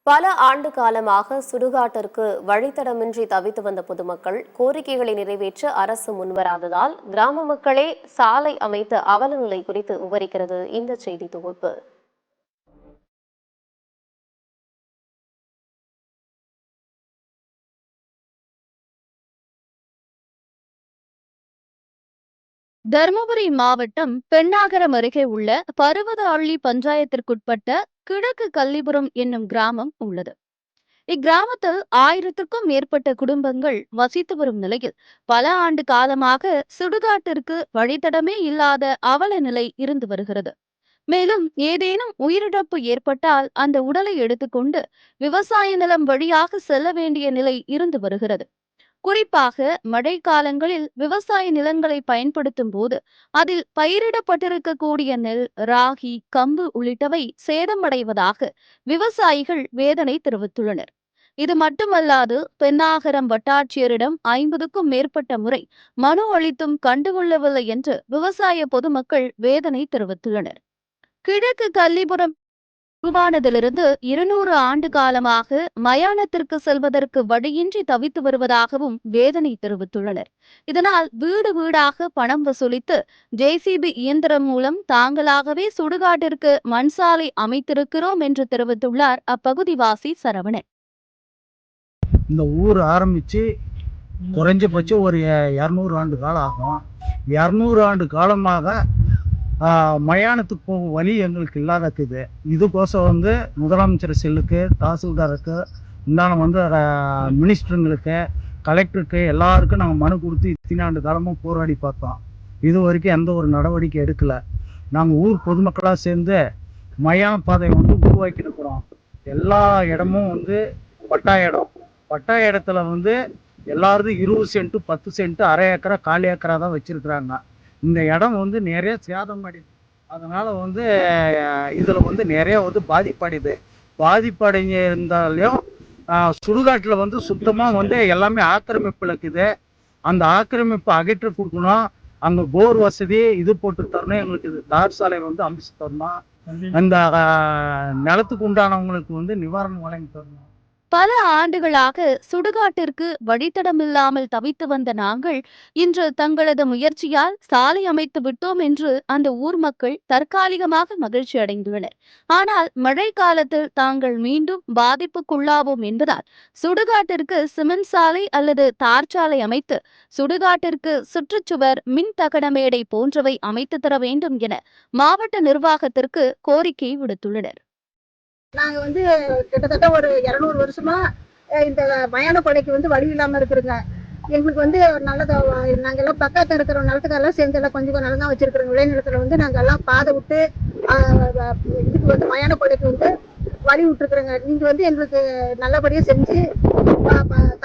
பல ஆண்டு காலமாக சுடுகாட்டிற்கு வழித்தடமின்றி தவித்து வந்த பொதுமக்கள் கோரிக்கைகளை நிறைவேற்ற அரசு முன்வராததால் கிராம மக்களே சாலை அமைத்த அவல நிலை குறித்து விவரிக்கிறது இந்த செய்தி தொகுப்பு. தருமபுரி மாவட்டம் பெண்ணாகரம் அருகே உள்ள பருவத அள்ளி பஞ்சாயத்திற்குட்பட்ட கிழக்கு கள்ளிபுரம் என்னும் கிராமம் உள்ளது. இக்கிராமத்தில் 1000க்கும் மேற்பட்ட குடும்பங்கள் வசித்து வரும் நிலையில் பல ஆண்டு காலமாக சுடுகாட்டிற்கு வழித்தடமே இல்லாத அவல நிலை இருந்து வருகிறது. மேலும் ஏதேனும் உயிரிழப்பு ஏற்பட்டால் அந்த உடலை எடுத்துக்கொண்டு விவசாய நிலம் வழியாக செல்ல வேண்டிய நிலை இருந்து வருகிறது. குறிப்பாக மழை காலங்களில் விவசாய நிலங்களை பயன்படுத்தும் போது அதில் பயிரிடப்பட்டிருக்கக்கூடிய நெல், ராகி, கம்பு உள்ளிட்டவை சேதமடைவதாக விவசாயிகள் வேதனை தெரிவித்துள்ளனர். இது மட்டுமல்லாது பெண்ணாகரம் வட்டாட்சியரிடம் 50க்கும் மேற்பட்ட முறை மனு அளித்தும் கண்டுகொள்ளவில்லை என்று விவசாய பொதுமக்கள் வேதனை தெரிவித்துள்ளனர். கிழக்கு கள்ளிபுரம் உருவானதிலிருந்து 200 ஆண்டு காலமாக மயானத்திற்கு செல்வதற்கு வழியின்றி தவித்து வருவதாகவும் வேதனை தெரிவித்துள்ளனர். இதனால் வீடு வீடாக பணம் வசூலித்து ஜேசிபி இயந்திரம் மூலம் தாங்களாகவே சுடுகாட்டிற்கு மண்சாலை அமைத்திருக்கிறோம் என்று தெரிவித்துள்ளார் அப்பகுதிவாசி சரவணன். இந்த ஊர் ஆரம்பிச்சு குறைஞ்சபட்சம் ஒரு 200 ஆண்டு காலம் ஆகும். 200 ஆண்டு காலமாக மயானத்துக்கு போகும் வழி எங்களுக்கு இல்லாதக்குது. இதுக்கோசம் முதலமைச்சர் செல்லுக்கு, தாசில்தாருக்கு, இந்தான மினிஸ்டருங்களுக்கு, கலெக்டருக்கு எல்லாருக்கும் நாங்கள் மனு கொடுத்து இத்தனை ஆண்டு காலமும் போராடி பார்த்தோம். இது வரைக்கும் எந்த ஒரு நடவடிக்கை எடுக்கலை. நாங்கள் ஊர் பொதுமக்களாக சேர்ந்து மயான பாதை உருவாக்கி இருக்கிறோம். எல்லா இடமும் பட்டா இடம். பட்டா இடத்துல எல்லாரும் 20 சென்ட், 10 சென்ட், அரை ஏக்கரா, 1/4 ஏக்கரா தான் வச்சிருக்கிறாங்க. இந்த இடம் நிறைய சேதம் அடையுது. அதனால இதுல நிறைய பாதிப்படையுது. பாதிப்படைஞ்சிருந்தாலும் சுடுகாட்டுல சுத்தமா எல்லாமே ஆக்கிரமிப்பு இருக்குது. அந்த ஆக்கிரமிப்பு அகற்றி கொடுக்கணும். அங்க போர் வசதி இது போட்டு தரணும். எங்களுக்கு இது தார் சாலை அமைச்சு தரணும். அந்த நிலத்துக்கு உண்டானவங்களுக்கு நிவாரணம் வழங்கி தரணும். பல ஆண்டுகளாக சுடுகாட்டிற்கு வழித்தடமில்லாமல் தவித்து வந்த நாங்கள் இன்று தங்களது முயற்சியால் சாலை அமைத்து விட்டோம் என்று அந்த ஊர் மக்கள் தற்காலிகமாக மகிழ்ச்சி அடைந்துள்ளனர். ஆனால் மழை காலத்தில் தாங்கள் மீண்டும் பாதிப்புக்குள்ளாவோம் என்பதால் சுடுகாட்டிற்கு சிமெண்ட் சாலை அல்லது தார் சாலை அமைத்து சுடுகாட்டிற்கு சுற்றுச்சுவர், மின் தகன மேடை போன்றவை அமைத்து தர வேண்டும் என மாவட்ட நிர்வாகத்திற்கு கோரிக்கை விடுத்துள்ளனர். நாங்க கிட்டத்தட்ட ஒரு 200 வருஷமா இந்த மயான கொலைக்கு வழி இல்லாம இருக்கிறோங்க. எங்களுக்கு நல்லதா நாங்க எல்லாம் பக்கத்துல இருக்கிற நிலத்துக்கெல்லாம் சேர்ந்து எல்லாம் கொஞ்சம் நிலம் தான் வச்சிருக்கிறோம். விளைநிலத்துல நாங்க எல்லாம் பாதை விட்டு இதுக்கு மயான கொலைக்கு வழி விட்டுருக்குறோங்க. நீங்க எங்களுக்கு நல்லபடியா செஞ்சு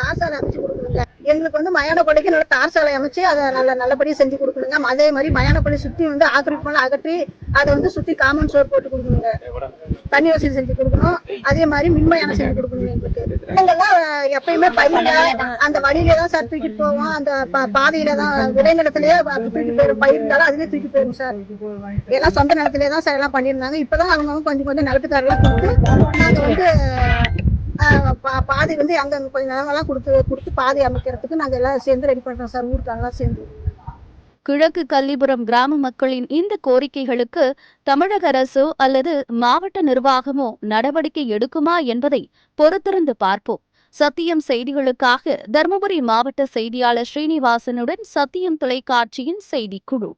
தார்சாலை அமைச்சு கொடுக்கணுங்க. எங்களுக்கு மயான கொலைக்கு நல்ல தார்சாலை அமைச்சு அதை நல்லபடியா செஞ்சு கொடுக்கணுங்க. அதே மாதிரி மயான கொலை சுத்தி ஆக்கிரமிப்பெல்லாம் அகற்றி அதை சுத்தி காமன் சோர் போட்டு கொடுக்கணுங்க. தண்ணி வசதி செஞ்சு கொடுக்கணும். அதே மாதிரி மின்மயானம் செஞ்சு கொடுக்கணும். எங்களுக்கு நாங்கெல்லாம் எப்பயுமே பயிர அந்த வழியில தான் சார் தூக்கிட்டு போவோம். அந்த பாதையில தான் விளைநிலத்திலேயே தூக்கி போயிடும். பயிர் இருந்தாலும் அதுலேயே தூக்கி போயிடும் சார். எல்லாம் சொந்த நிலத்திலே தான் சார் எல்லாம் பண்ணியிருந்தாங்க. இப்பதான் அவங்க கொஞ்சம் நிலத்துக்காரெல்லாம் கொடுத்து நாங்க பாதை அங்க கொஞ்சம் நிலமெல்லாம் கொடுத்து பாதை அமைக்கிறதுக்கு நாங்க எல்லாம் சேர்ந்து ரெடி பண்றோம் சார். ஊருக்காரெல்லாம் சேர்ந்து. கிழக்கு கள்ளிபுரம் கிராம மக்களின் இந்த கோரிக்கைகளுக்கு தமிழக அரசோ அல்லது மாவட்ட நிர்வாகமோ நடவடிக்கை எடுக்குமா என்பதை பொறுத்திருந்து பார்ப்போம். சத்தியம் செய்திகளுக்காக தருமபுரி மாவட்ட செய்தியாளர் ஸ்ரீனிவாசனுடன் சத்தியம் தொலைக்காட்சியின் செய்திக்குழு.